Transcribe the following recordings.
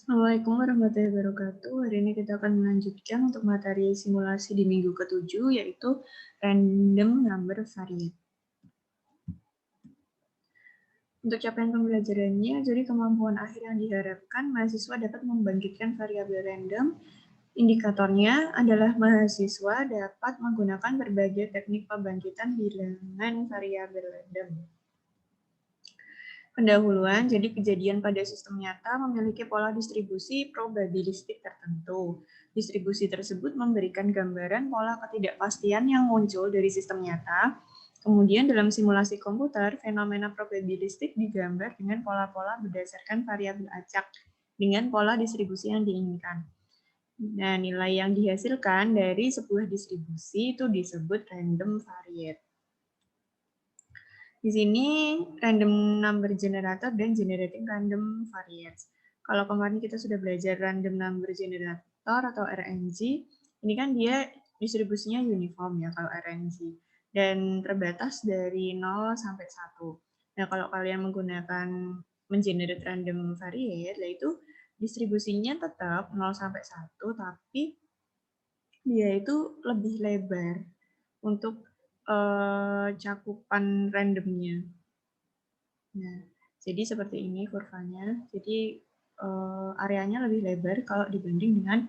Assalamualaikum warahmatullahi wabarakatuh. Hari ini kita akan melanjutkan untuk materi simulasi di minggu ke-7, yaitu random number variate. Untuk capaian pembelajarannya, jadi kemampuan akhir yang diharapkan mahasiswa dapat membangkitkan variabel random. Indikatornya adalah mahasiswa dapat menggunakan berbagai teknik pembangkitan bilangan variabel random. Pendahuluan, jadi kejadian pada sistem nyata memiliki pola distribusi probabilistik tertentu. Distribusi tersebut memberikan gambaran pola ketidakpastian yang muncul dari sistem nyata. Kemudian dalam simulasi komputer, fenomena probabilistik digambar dengan pola-pola berdasarkan variabel acak dengan pola distribusi yang diinginkan. Nah, nilai yang dihasilkan dari sebuah distribusi itu disebut random variate. Di sini random number generator dan generating random variates. Kalau kemarin kita sudah belajar random number generator atau RNG, ini kan dia distribusinya uniform ya kalau RNG dan terbatas dari 0 sampai 1. Nah, kalau kalian menggunakan mengenerate random variate, yaitu distribusinya tetap 0 sampai 1 tapi dia itu lebih lebar untuk cakupan randomnya. Nah, jadi seperti ini kurvanya. Jadi areanya lebih lebar kalau dibanding dengan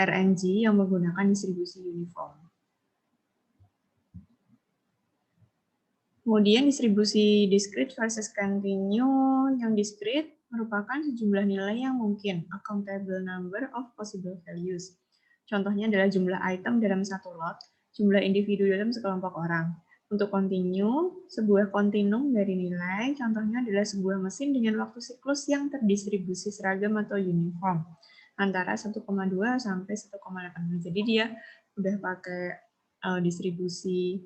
RNG yang menggunakan distribusi uniform. Kemudian distribusi discrete versus continue. Yang discrete merupakan sejumlah nilai yang mungkin, a countable number of possible values. Contohnya adalah jumlah item dalam satu lot, jumlah individu dalam sekelompok orang. Untuk continue, sebuah kontinum dari nilai, contohnya adalah sebuah mesin dengan waktu siklus yang terdistribusi seragam atau uniform, antara 1,2 sampai 1,8. Jadi dia udah pakai distribusi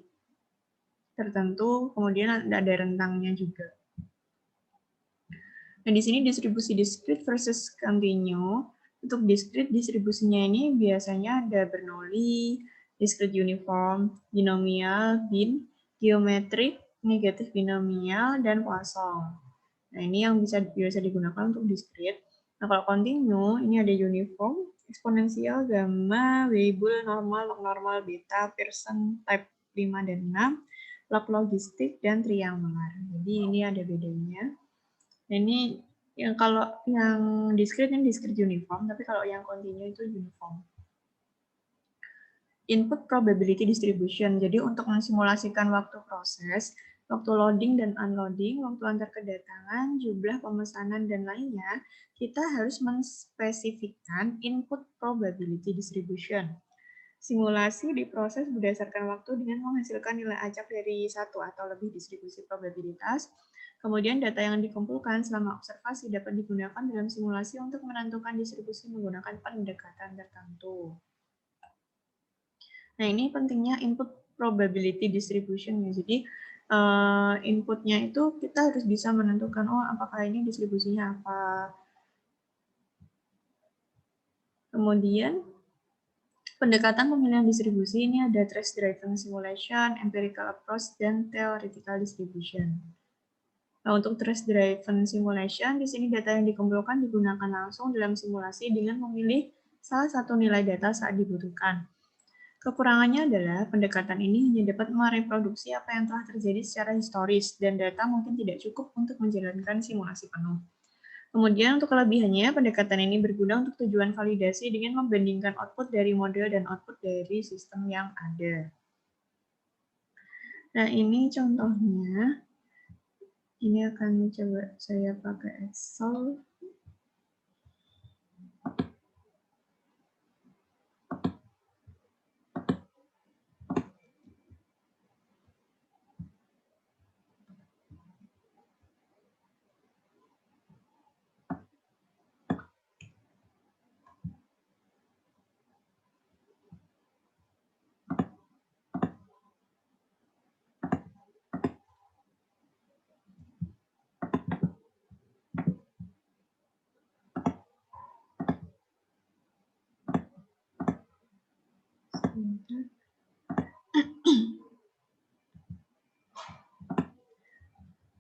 tertentu, kemudian ada rentangnya juga. Nah, di sini distribusi discrete versus continue. Untuk discrete, distribusinya ini biasanya ada Bernoulli, discrete uniform, binomial, bin, geometrik, negatif binomial, dan Poisson. Nah, ini yang bisa digunakan untuk discrete. Nah, kalau continue, ini ada uniform, eksponensial, gamma, Weibull, normal, log normal, beta, Pearson, type 5 dan 6, log logistik, dan triangular. Jadi ini ada bedanya. Nah, ini yang kalau yang discrete ini discrete uniform, tapi kalau yang continue itu uniform. Input probability distribution. Jadi untuk mensimulasikan waktu proses, waktu loading dan unloading, waktu antar kedatangan, jumlah pemesanan dan lainnya, kita harus menspesifikkan input probability distribution. Simulasi diproses berdasarkan waktu dengan menghasilkan nilai acak dari satu atau lebih distribusi probabilitas. Kemudian data yang dikumpulkan selama observasi dapat digunakan dalam simulasi untuk menentukan distribusi menggunakan pendekatan tertentu. Nah, ini pentingnya input probability distribution ya. Jadi inputnya itu kita harus bisa menentukan, oh apakah ini distribusinya apa. Kemudian pendekatan pemilihan distribusi ini ada trace driven simulation, empirical approach, dan theoretical distribution. Nah, untuk trace driven simulation, di sini data yang dikumpulkan digunakan langsung dalam simulasi dengan memilih salah satu nilai data saat dibutuhkan. Kekurangannya adalah pendekatan ini hanya dapat mereproduksi apa yang telah terjadi secara historis dan data mungkin tidak cukup untuk menjalankan simulasi penuh. Kemudian untuk kelebihannya, pendekatan ini berguna untuk tujuan validasi dengan membandingkan output dari model dan output dari sistem yang ada. Nah, ini contohnya. Ini akan coba saya pakai Excel.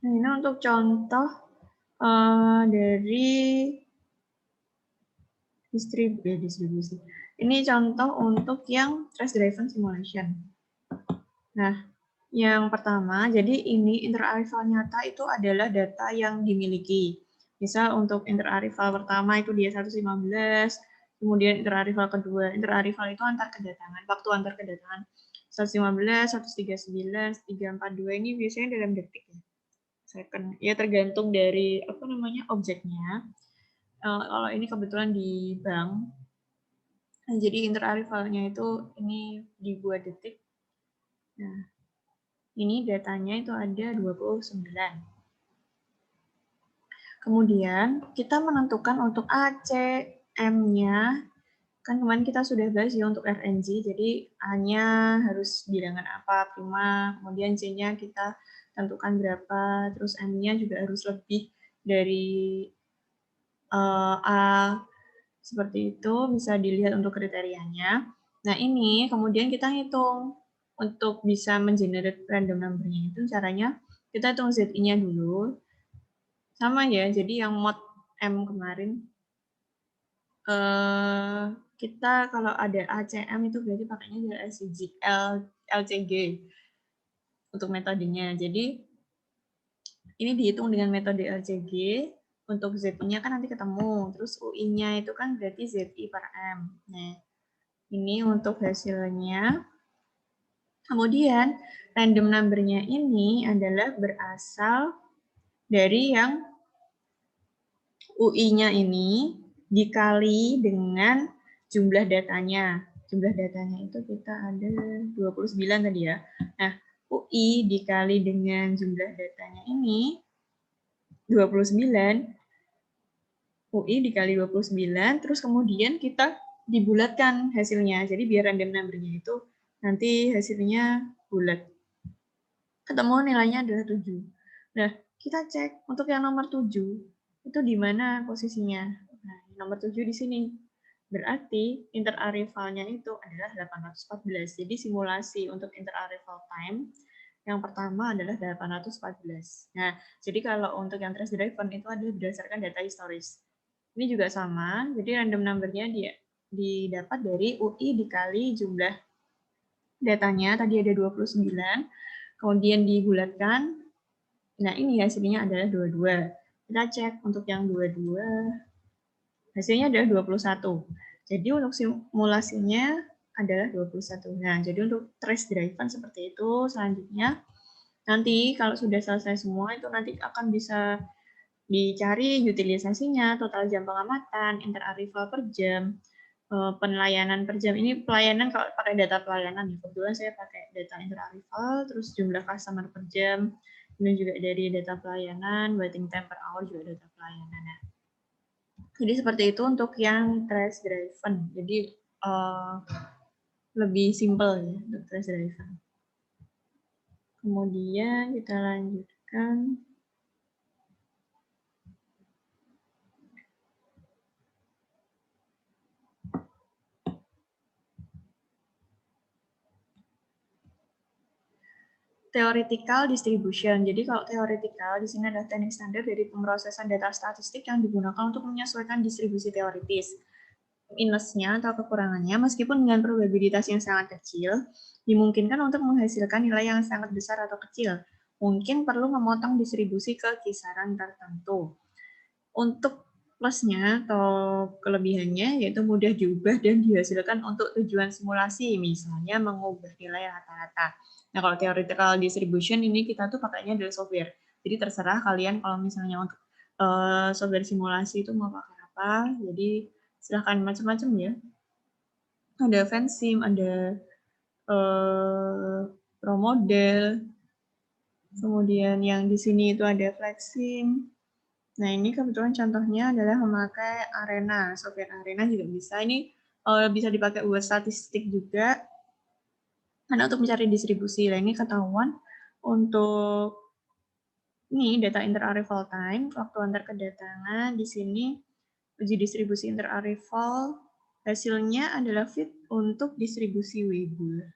Nah, ini untuk contoh dari distribusi. Ini contoh untuk yang trace driven simulation. Nah, yang pertama, jadi ini interarrival nyata itu adalah data yang dimiliki. Misal untuk interarrival pertama itu dia 115, kemudian interarrival kedua. Interarrival itu antar kedatangan, waktu antar kedatangan. 115, 139, 342 ini biasanya dalam detik ya. Second. Ya tergantung dari apa namanya objeknya. Kalau ini kebetulan di bank, nah, jadi interarrivalnya itu ini dibuat detik. Nah, ini datanya itu ada 29. Kemudian kita menentukan untuk A, C, M-nya. Kan kemarin kita sudah bahas ya untuk RNG, jadi A-nya harus bilangan apa, prima, kemudian C-nya kita tentukan berapa, terus M-nya juga harus lebih dari A, seperti itu, bisa dilihat untuk kriterianya. Nah, ini kemudian kita hitung untuk bisa mengenerate random number-nya itu caranya kita hitung ZI-nya dulu. Sama ya, jadi yang mod M kemarin, kita kalau ada ACM itu berarti pakainya adalah LCG untuk metodenya. Jadi, ini dihitung dengan metode LCG, untuk Z-nya kan nanti ketemu, terus UI-nya itu kan berarti ZI per M. Nah, ini untuk hasilnya. Kemudian, random number-nya ini adalah berasal dari yang UI-nya ini dikali dengan jumlah datanya. Jumlah datanya itu kita ada 29 tadi ya. Nah, UI dikali dengan jumlah datanya ini 29, UI dikali 29, terus kemudian kita dibulatkan hasilnya. Jadi biar random number-nya itu nanti hasilnya bulat. Ketemu nilainya adalah 7. Nah, kita cek untuk yang nomor 7, itu di mana posisinya. Nah, nomor 7 di sini. Berarti interarrival-nya itu adalah 814. Jadi simulasi untuk interarrival time yang pertama adalah 814. Nah, jadi kalau untuk yang trace driven itu adalah berdasarkan data historis. Ini juga sama, jadi random number-nya dia didapat dari UI dikali jumlah datanya, tadi ada 29, kemudian dibulatkan. Nah, ini hasilnya adalah 22. Kita cek untuk yang 22, hasilnya adalah 21. Jadi untuk simulasinya adalah 21. Nah, jadi untuk trace driven seperti itu. Selanjutnya, nanti kalau sudah selesai semua, itu nanti akan bisa dicari utilisasinya, total jam pengamatan, interarrival per jam, pelayanan per jam. Ini pelayanan kalau pakai data pelayanan. Kebetulan saya pakai data interarrival, terus jumlah customer per jam, ini juga dari data pelayanan, waiting time per hour juga data pelayanan. Nah, jadi seperti itu untuk yang trace driven. Jadi lebih simple ya untuk trace driven. Kemudian kita lanjutkan. Theoretical distribution. Jadi kalau theoretical di sini adalah teknik standar dari pemrosesan data statistik yang digunakan untuk menyesuaikan distribusi teoritis. Minusnya atau kekurangannya, meskipun dengan probabilitas yang sangat kecil, dimungkinkan untuk menghasilkan nilai yang sangat besar atau kecil. Mungkin perlu memotong distribusi ke kisaran tertentu. Untuk plusnya atau kelebihannya yaitu mudah diubah dan dihasilkan untuk tujuan simulasi, misalnya mengubah nilai rata-rata. Nah, kalau theoretical distribution ini kita tuh pakainya dari software. Jadi terserah kalian kalau misalnya untuk software simulasi itu mau pakai apa. Jadi silahkan macam-macam ya. Ada Fansim, ada ProModel, kemudian yang di sini itu ada Flexsim. Nah, ini kebetulan contohnya adalah memakai Arena, software Arena juga bisa. Ini bisa dipakai buat statistik juga, karena untuk mencari distribusi. Nah, ini ketahuan untuk ini data interarrival time, waktu antar kedatangan. Di sini uji distribusi interarrival, hasilnya adalah fit untuk distribusi Weibull.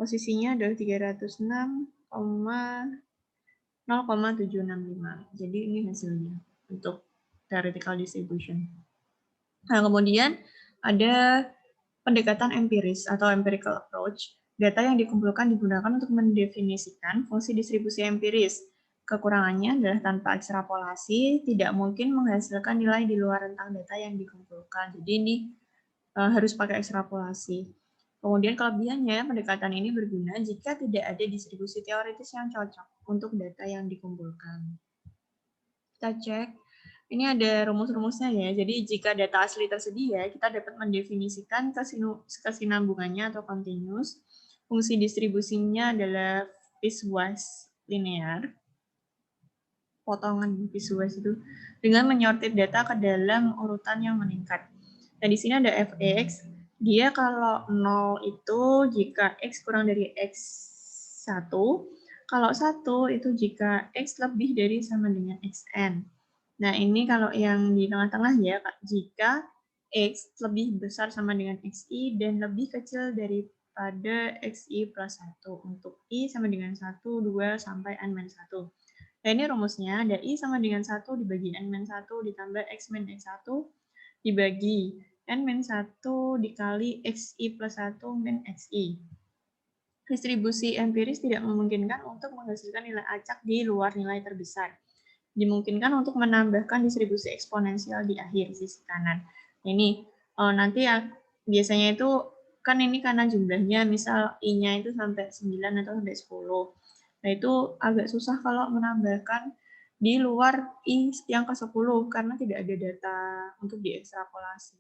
Posisinya adalah 306,0,765. Jadi ini hasilnya untuk theoretical distribution. Nah, kemudian ada pendekatan empiris atau empirical approach. Data yang dikumpulkan digunakan untuk mendefinisikan fungsi distribusi empiris. Kekurangannya adalah tanpa ekstrapolasi, tidak mungkin menghasilkan nilai di luar rentang data yang dikumpulkan. Jadi ini harus pakai ekstrapolasi. Kemudian kelebihannya, pendekatan ini berguna jika tidak ada distribusi teoritis yang cocok untuk data yang dikumpulkan. Kita cek. Ini ada rumus-rumusnya ya. Jadi jika data asli tersedia, kita dapat mendefinisikan kesinambungannya atau continuous. Fungsi distribusinya adalah piecewise linear. Potongan piecewise itu dengan menyortir data ke dalam urutan yang meningkat. Nah, di sini ada fx. Dia kalau 0 itu jika x kurang dari x1, kalau 1 itu jika x lebih dari sama dengan xn. Nah, ini kalau yang di tengah-tengah ya, jika x lebih besar sama dengan xi dan lebih kecil daripada xi plus 1. Untuk i sama dengan 1, 2, sampai n-1. Nah, ini rumusnya, ada i sama dengan 1 dibagi n-1 ditambah x-x1 dibagi n-1 dikali xi plus 1 min xi. Distribusi empiris tidak memungkinkan untuk menghasilkan nilai acak di luar nilai terbesar. Dimungkinkan untuk menambahkan distribusi eksponensial di akhir sisi kanan. Ini nanti ya, biasanya itu kan ini karena jumlahnya, misal i-nya itu sampai 9 atau sampai 10. Nah, itu agak susah kalau menambahkan di luar i yang ke-10 karena tidak ada data untuk diekstrapolasi.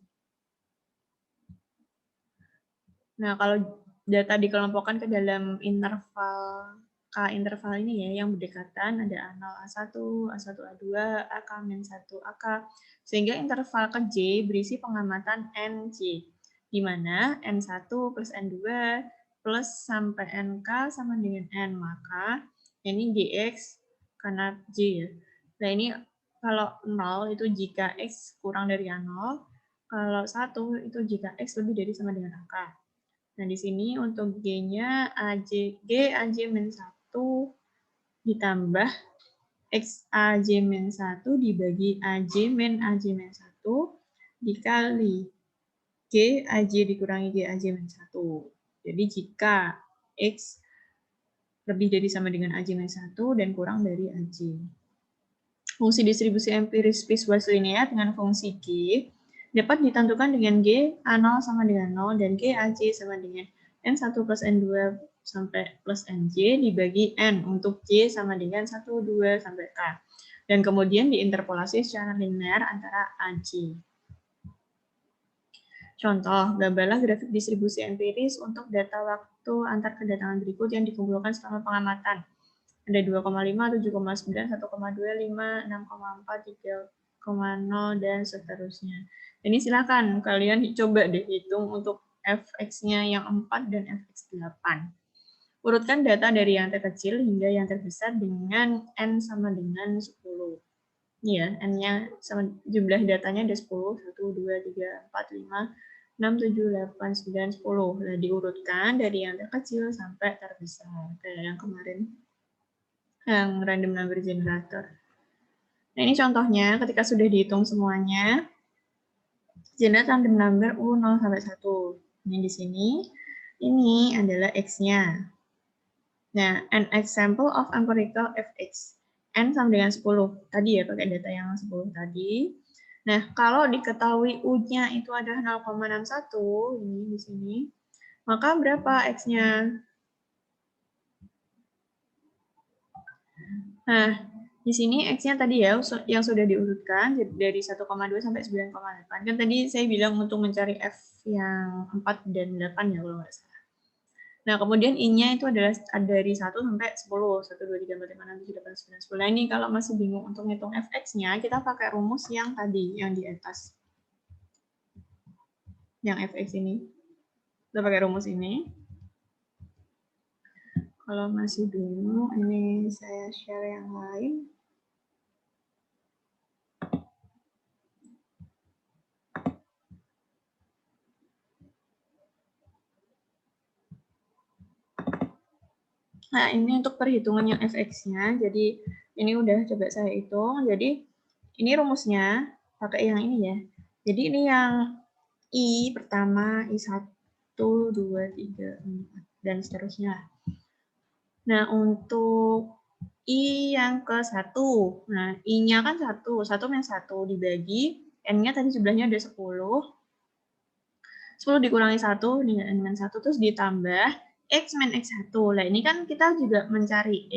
Nah, kalau data dikelompokkan ke dalam interval K-interval ini ya, yang berdekatan ada A0, A1, A1, A2, AK, -1, AK, sehingga interval ke J berisi pengamatan NJ, di mana N1 plus N2 plus sampai NK sama dengan N, maka ini GX karena J ya. Nah, ini kalau 0 itu jika X kurang dari A0, kalau 1 itu jika X lebih dari sama dengan AK. Nah, di sini untuk G-nya G AJ-1 ditambah X AJ-1 dibagi AJ min AJ-1 dikali G AJ dikurangi G AJ-1. Jadi jika X lebih dari sama dengan AJ-1 dan kurang dari AJ. Fungsi distribusi empiris piecewise linear dengan fungsi G dapat ditentukan dengan G A0 sama dengan 0 dan G AJ sama dengan N1 plus N2 sampai plus NJ dibagi N untuk J sama dengan 1, 2, sampai K. Dan kemudian diinterpolasi secara linear antara AJ. Contoh, gambarlah grafik distribusi empiris untuk data waktu antar kedatangan berikut yang dikumpulkan selama pengamatan. Ada 2,5, 7,9, 1,2, 5, 6,4, 3,0, dan seterusnya. Ini silakan kalian coba deh hitung untuk fx-nya yang 4 dan fx8. Urutkan data dari yang terkecil hingga yang terbesar dengan n sama dengan 10. Iya, n-nya sama jumlah datanya ada 10, 1, 2, 3, 4, 5, 6, 7, 8, 9, 10. Nah, diurutkan dari yang terkecil sampai terbesar. Kayak yang kemarin, yang random number generator. Nah, ini contohnya ketika sudah dihitung semuanya, generate random number U0 sampai 1. Ini di sini, ini adalah X-nya. Nah, an example of empirical fx. N sama dengan 10. Tadi ya, pakai data yang 10 tadi. Nah, kalau diketahui U-nya itu adalah 0,61, ini di sini, maka berapa X-nya? Nah, di sini X-nya tadi ya, yang sudah diurutkan dari 1,2 sampai 9,8. Kan tadi saya bilang untuk mencari F yang 4 dan 8 ya, kalau nggak salah. Nah, kemudian I-nya itu adalah dari 1 sampai 10. 1, 2, 3, 4, 5, 6, 7, 8, 9, 10. Nah, ini kalau masih bingung untuk ngitung Fx-nya, kita pakai rumus yang tadi, yang di atas. Yang Fx ini. Kita pakai rumus ini. Kalau masih bingung, ini saya share yang lain. Nah, ini untuk perhitungan yang Fx-nya. Jadi, ini udah coba saya hitung. Jadi, ini rumusnya pakai yang ini ya. Jadi ini yang I pertama, I1, 2, 3, 4, dan seterusnya. Nah, untuk I yang ke-1, nah I-nya kan 1 min 1 dibagi, N-nya tadi jumlahnya ada 10 dikurangi 1 dengan N min 1, terus ditambah X min X1. Nah, ini kan kita juga mencari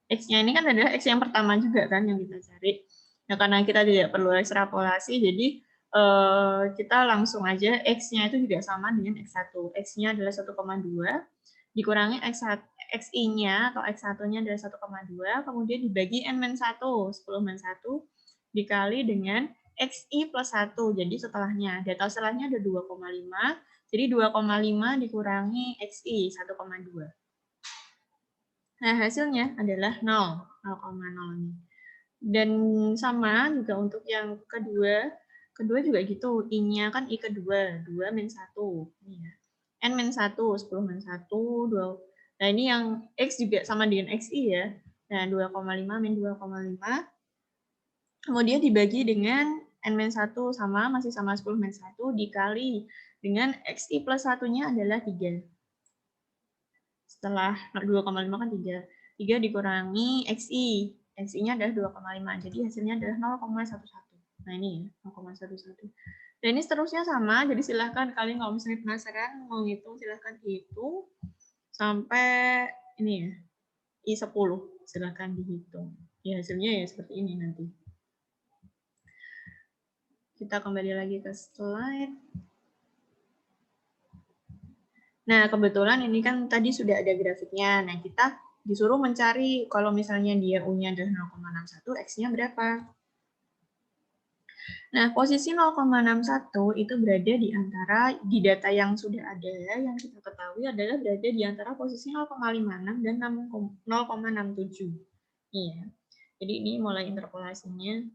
X-nya ini kan adalah X yang pertama juga kan yang kita cari. Nah, karena kita tidak perlu ekstrapolasi, jadi kita langsung aja X-nya itu juga sama dengan X1. X-nya adalah 1,2, dikurangi XI-nya atau X1-nya adalah 1,2, kemudian dibagi N-1, 10-1, dikali dengan XI plus 1. Jadi setelahnya, data setelahnya ada 2,5, jadi 2,5 dikurangi XI, 1,2. Nah, hasilnya adalah 0, 0,0. Dan sama juga untuk yang kedua juga gitu, I-nya kan I kedua, 2 min 1. Ini ya. N min 1, 10 min 1, 2. Nah, ini yang X juga sama dengan XI ya. Nah, 2,5 min 2,5. Kemudian dibagi dengan N min 1 masih sama 10 min 1 dikali dengan XI plus 1-nya adalah 3. Setelah 2,5 kan 3. 3 dikurangi XI. XI-nya adalah 2,5. Jadi hasilnya adalah 0,11. Nah, ini ya, 0,11. Dan ini seterusnya sama, jadi silahkan kalian kalau misalnya penasaran mau ngitung, silahkan hitung sampai ini ya, I10. Silahkan dihitung. Ya, hasilnya ya seperti ini nanti. Kita kembali lagi ke slide. Nah, kebetulan ini kan tadi sudah ada grafiknya. Nah, kita disuruh mencari kalau misalnya dia U-nya adalah 0,61, X-nya berapa. Nah, posisi 0,61 itu berada di antara, di data yang sudah ada, yang kita ketahui adalah berada di antara posisi 0,56 dan 0,67. Iya. Jadi ini mulai interpolasinya.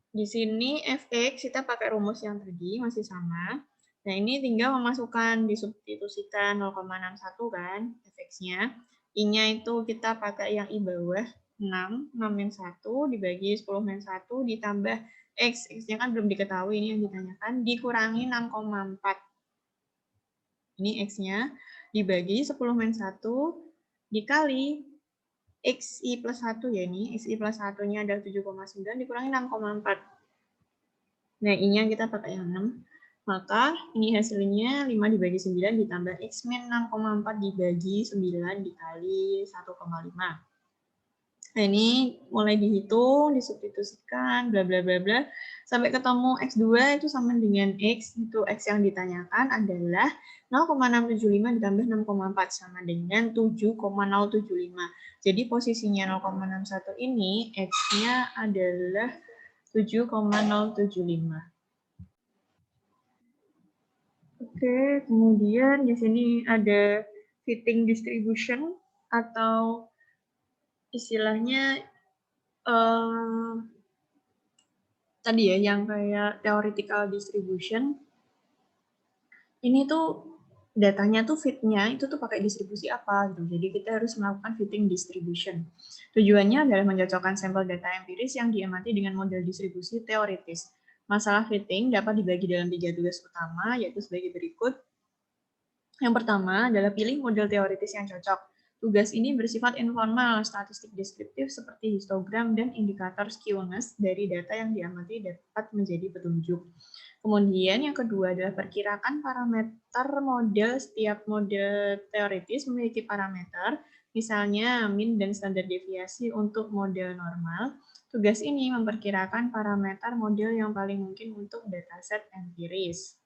Di sini fx kita pakai rumus yang tadi, masih sama. Nah, ini tinggal memasukkan, disubstitusikan 0,61 kan, fx-nya. I-nya itu kita pakai yang I bawah, 6 min 1, dibagi 10 min 1, ditambah X. X-nya kan belum diketahui, ini yang ditanyakan, dikurangi 6,4. Ini X-nya, dibagi 10 min 1, dikali XI plus 1 ya ini, XI plus 1-nya adalah 7,9, dikurangi 6,4. Nah, I-nya kita pakai yang 6. Maka ini hasilnya 5 dibagi 9 ditambah X min 6,4 dibagi 9 dikali 1,5. Nah, ini mulai dihitung, disubstitusikan, bla bla bla bla, sampai ketemu X2 itu sama dengan X, itu X yang ditanyakan adalah 0,675 ditambah 6,4 sama dengan 7,075. Jadi posisinya 0,61 ini X-nya adalah 7,075. Oke, kemudian di sini ada fitting distribution atau istilahnya tadi ya yang kayak theoretical distribution. Ini tuh datanya tuh fit-nya itu tuh pakai distribusi apa gitu. Jadi kita harus melakukan fitting distribution. Tujuannya adalah mencocokkan sampel data empiris yang diamati dengan model distribusi teoritis. Masalah fitting dapat dibagi dalam 3 tugas utama, yaitu sebagai berikut. Yang pertama adalah pilih model teoritis yang cocok. Tugas ini bersifat informal, statistik deskriptif seperti histogram dan indikator skewness dari data yang diamati dapat menjadi petunjuk. Kemudian yang kedua adalah perkirakan parameter model. Setiap model teoritis memiliki parameter, misalnya min dan standar deviasi untuk model normal. Tugas ini memperkirakan parameter model yang paling mungkin untuk dataset empiris.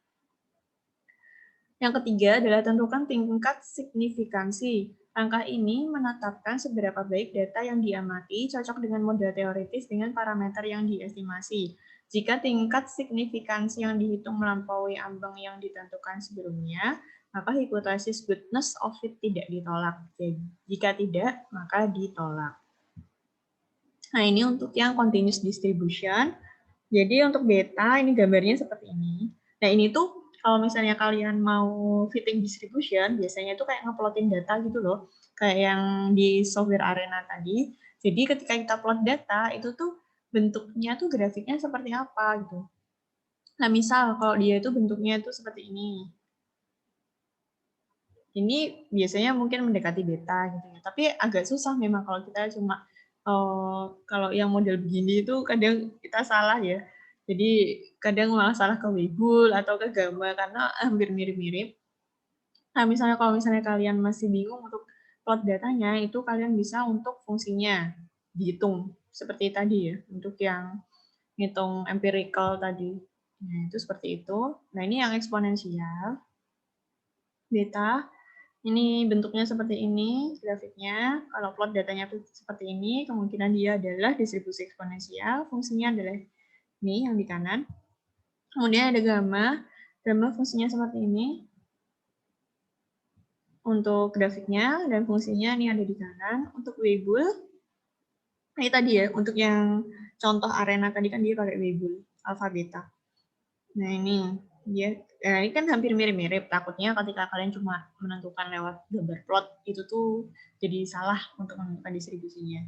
Yang ketiga adalah tentukan tingkat signifikansi. Langkah ini menetapkan seberapa baik data yang diamati cocok dengan model teoritis dengan parameter yang diestimasi. Jika tingkat signifikansi yang dihitung melampaui ambang yang ditentukan sebelumnya, maka hipotesis goodness of fit tidak ditolak. Jadi, jika tidak, maka ditolak. Nah, ini untuk yang continuous distribution. Jadi untuk beta, ini gambarnya seperti ini. Nah, ini tuh kalau misalnya kalian mau fitting distribution, biasanya itu kayak ngeplotin data gitu loh. Kayak yang di software arena tadi. Jadi ketika kita plot data, itu tuh bentuknya tuh grafiknya seperti apa gitu. Nah, misal kalau dia itu bentuknya itu seperti ini. Ini biasanya mungkin mendekati beta gitu ya. Tapi agak susah memang kalau kita cuma kalau yang model begini itu kadang kita salah ya. Jadi kadang malah salah ke Weibull atau ke Gamma karena hampir mirip-mirip. Nah, misalnya kalau misalnya kalian masih bingung untuk plot datanya, itu kalian bisa untuk fungsinya dihitung seperti tadi ya, untuk yang ngitung empirical tadi. Nah, itu seperti itu. Nah, ini yang eksponensial. Beta, ini bentuknya seperti ini, grafiknya. Kalau plot datanya seperti ini, kemungkinan dia adalah distribusi eksponensial. Fungsinya adalah ini yang di kanan. Kemudian ada gamma. Gamma fungsinya seperti ini. Untuk grafiknya dan fungsinya ini ada di kanan. Untuk Weibull, ini tadi ya, untuk yang contoh arena tadi kan dia pakai Weibull, alpha beta. Nah ini dia, ini kan hampir mirip-mirip. Takutnya ketika kalian cuma menentukan lewat gambar plot, itu tuh jadi salah untuk menentukan distribusinya.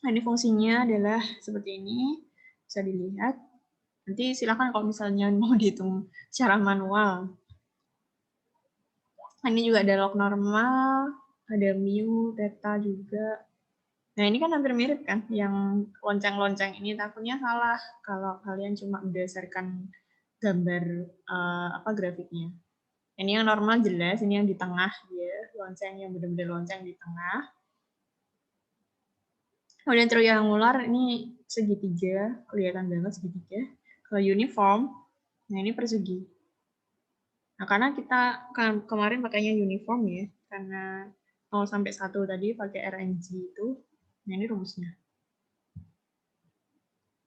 Nah ini fungsinya adalah seperti ini, bisa dilihat. Nanti silakan kalau misalnya mau dihitung secara manual. Ini juga ada log normal, ada mu, theta juga. Nah, ini kan hampir mirip kan, yang lonceng-lonceng ini takutnya salah kalau kalian cuma berdasarkan gambar grafiknya. Ini yang normal jelas, ini yang di tengah ya, lonceng yang benar-benar lonceng di tengah. Kemudian triangular ini segitiga, kelihatan banget segitiga. Kalau uniform, nah ini persegi. Nah, karena kita kemarin pakainya uniform ya, karena 0 sampai 1 tadi pakai RNG itu. Nah, ini rumusnya.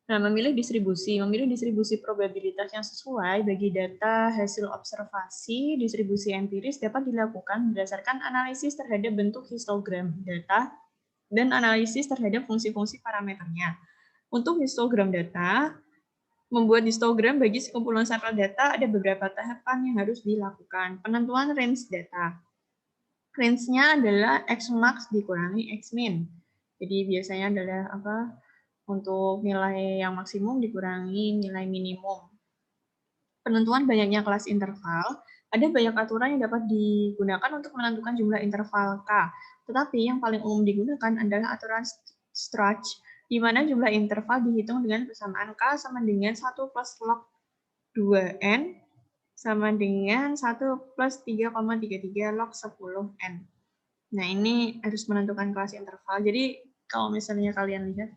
Nah, memilih distribusi probabilitas yang sesuai bagi data hasil observasi distribusi empiris dapat dilakukan berdasarkan analisis terhadap bentuk histogram data dan analisis terhadap fungsi-fungsi parameternya. Untuk histogram data, membuat histogram bagi sekumpulan sampel data ada beberapa tahapan yang harus dilakukan. Penentuan range data. Range-nya adalah Xmax dikurangi Xmin. Jadi biasanya adalah untuk nilai yang maksimum dikurangi nilai minimum. Penentuan banyaknya kelas interval. Ada banyak aturan yang dapat digunakan untuk menentukan jumlah interval K. Tetapi yang paling umum digunakan adalah aturan Strach, di mana jumlah interval dihitung dengan persamaan K sama dengan 1 plus log 2N sama dengan 1 plus 3,33 log 10N. Nah, ini harus menentukan kelas interval. Jadi, kalau misalnya kalian lihat,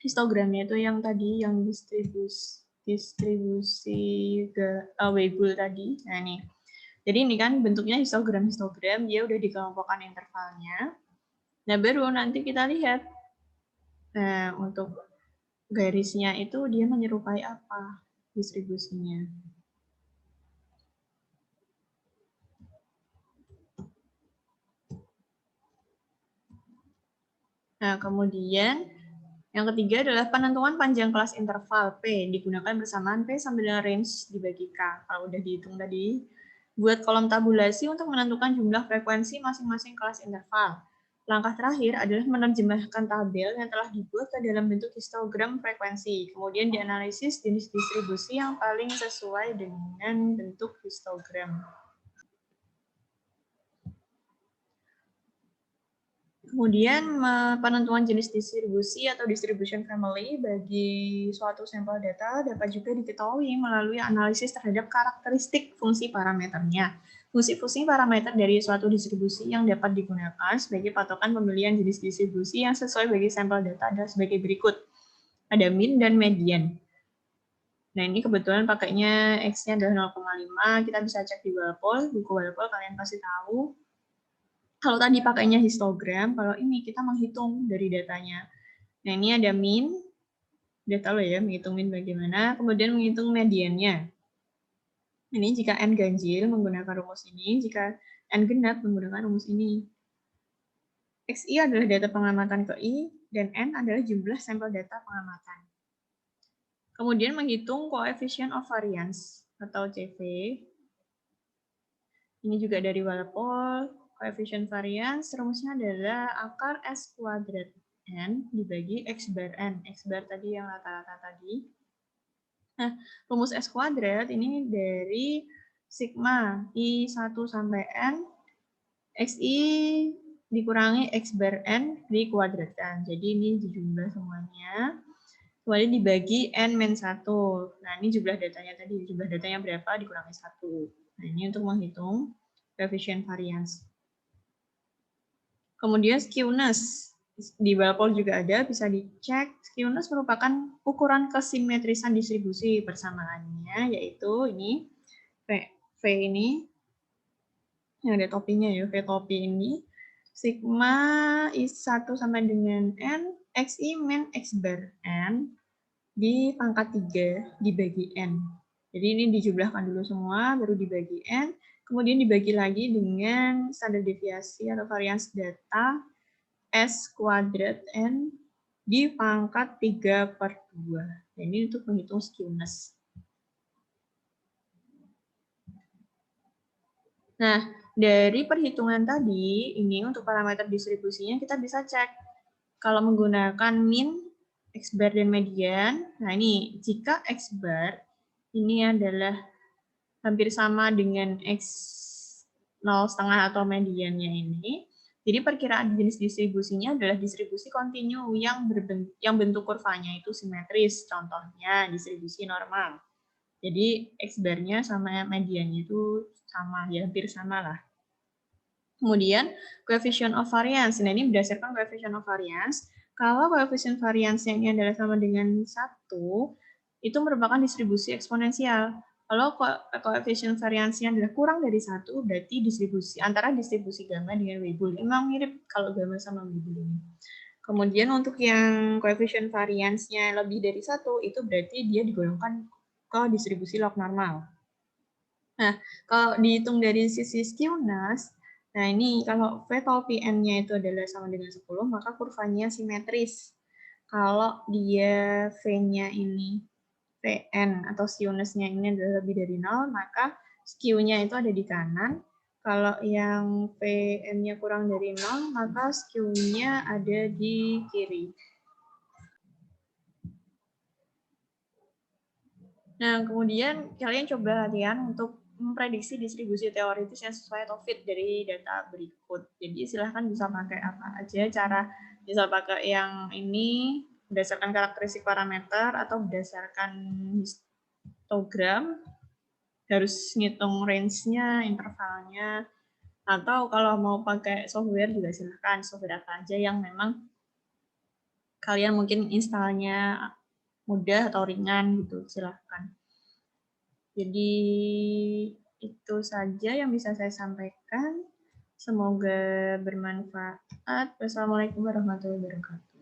histogramnya itu yang tadi, yang distribusi ke Weibull tadi. Nah, ini. Jadi, ini kan bentuknya histogram, dia udah dikelompokkan intervalnya. Nah, baru nanti kita lihat. Nah, untuk garisnya itu dia menyerupai apa distribusinya. Nah, kemudian yang ketiga adalah penentuan panjang kelas interval P. Digunakan bersamaan P sama dengan range dibagi K. Kalau udah dihitung tadi, buat kolom tabulasi untuk menentukan jumlah frekuensi masing-masing kelas interval. Langkah terakhir adalah menerjemahkan tabel yang telah dibuat ke dalam bentuk histogram frekuensi. Kemudian dianalisis jenis distribusi yang paling sesuai dengan bentuk histogram. Kemudian penentuan jenis distribusi atau distribution family bagi suatu sampel data dapat juga diketahui melalui analisis terhadap karakteristik fungsi parameternya. Fungsi-fungsi parameter dari suatu distribusi yang dapat digunakan sebagai patokan pemilihan jenis distribusi yang sesuai bagi sampel data adalah sebagai berikut. Ada mean dan median. Nah, ini kebetulan pakainya X-nya adalah 0,5. Kita bisa cek di Walpole, buku Walpole kalian pasti tahu. Kalau tadi pakainya histogram, kalau ini kita menghitung dari datanya. Nah, ini ada mean, udah tahu ya, menghitung mean bagaimana. Kemudian menghitung mediannya. Ini jika N ganjil menggunakan rumus ini, jika N genap menggunakan rumus ini. XI adalah data pengamatan ke I, dan N adalah jumlah sampel data pengamatan. Kemudian menghitung coefficient of variance, atau CV. Ini juga dari Walpole. Coefficient variance rumusnya adalah akar S kuadrat. N dibagi X bar N. X bar tadi yang rata-rata tadi. Nah, rumus S kuadrat ini dari sigma I1 sampai N, XI dikurangi X bar N dikuadratkan. Jadi ini dijumlah semuanya. Kemudian dibagi N-1. Nah, ini jumlah datanya tadi. Jumlah datanya berapa dikurangi 1. Nah, ini untuk menghitung koefisien varians. Kemudian skewness. Di Walpole juga ada, bisa dicek. Skewness merupakan ukuran kesimetrisan distribusi persamaannya, yaitu ini, V ini, yang ada topinya ya, V topi ini, sigma I1 sama dengan N, XI min X bar N, di pangkat 3 dibagi N. Jadi ini dijumlahkan dulu semua, baru dibagi N, kemudian dibagi lagi dengan standar deviasi atau varians data S kuadrat N di pangkat 3/2. Nah, ini untuk menghitung skewness. Nah, dari perhitungan tadi, ini untuk parameter distribusinya kita bisa cek. Kalau menggunakan min, X bar, dan median, nah ini jika X bar ini adalah hampir sama dengan X 0,5 atau mediannya ini, jadi perkiraan jenis distribusinya adalah distribusi kontinu yang bentuk kurvanya itu simetris, contohnya distribusi normal. Jadi X bar-nya sama mediannya itu sama, ya hampir sama lah. Kemudian coefficient of variance. Nah, ini berdasarkan coefficient of variance. Kalau coefficient variance ini adalah sama dengan 1, itu merupakan distribusi eksponensial. Kalau coefficient variance-nya adalah kurang dari 1, berarti distribusi antara distribusi gamma dengan Weibull. Memang mirip kalau gamma sama Weibull ini. Kemudian untuk yang coefficient variance-nya lebih dari 1, itu berarti dia digolongkan ke distribusi log normal. Nah, kalau dihitung dari sisi skewness, nah ini kalau V topi N-nya itu adalah sama dengan 10, maka kurvanya simetris. Kalau dia V-nya ini, Vn atau skewness-nya ini adalah lebih dari 0, maka skew-nya itu ada di kanan. Kalau yang Vn-nya kurang dari 0, maka skew-nya ada di kiri. Nah, kemudian kalian coba latihan untuk memprediksi distribusi teoritis yang sesuai atau fit dari data berikut. Jadi silahkan bisa pakai apa aja cara, bisa pakai yang ini berdasarkan karakteristik parameter atau berdasarkan histogram, harus ngitung range-nya, intervalnya, atau kalau mau pakai software juga silahkan software apa aja yang memang kalian mungkin installnya mudah atau ringan gitu, silahkan. Jadi itu saja yang bisa saya sampaikan. Semoga bermanfaat. Wassalamualaikum warahmatullahi wabarakatuh.